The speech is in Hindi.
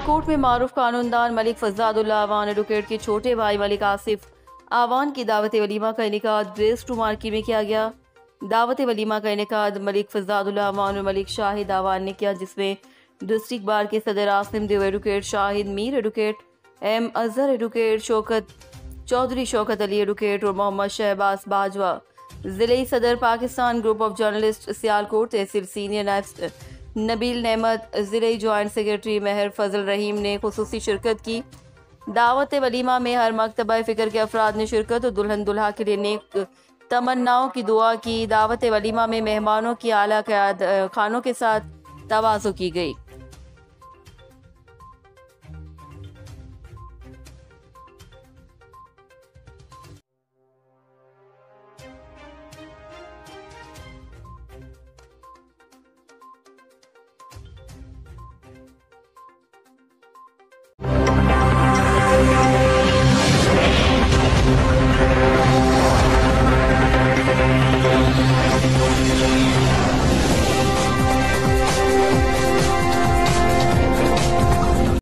सियालकोट में मारूफ कानूनदान मलिक फजादुल्लाह आवान एडवोकेट के छोटे भाई मलिक आसिफ आवान की दावत वलीमा का इनेकाद ग्रेस टू मार्की में किया गया। दावत वलीमा का इनेकाद मलिक फजादुल्लाह आवान और मलिक शाहिद आवान ने किया, जिसमें डिस्ट्रिक्ट बार के सदर Asim Dev advocate, Shahid Mir advocate, M Azhar advocate, Shaukat Chaudhry Shaukat Ali advocate और मोहम्मद शहबाज बाजवा जिले सदर Pakistan group of journalist Sialkot तहसील सीनियर नायब नबील नेमत ज़िले जॉइंट सेक्रेटरी महर फजल रहीम ने खुसूसी शिरकत की। दावत वलीमा में हर मकतबा फ़िक्र के अफराद ने शिरकत और दुल्हन दुल्हा के लिए नेक तमन्नाओं की दुआ की। दावत वलीमा में मेहमानों की आला खानों के साथ तवाज़ो की गई।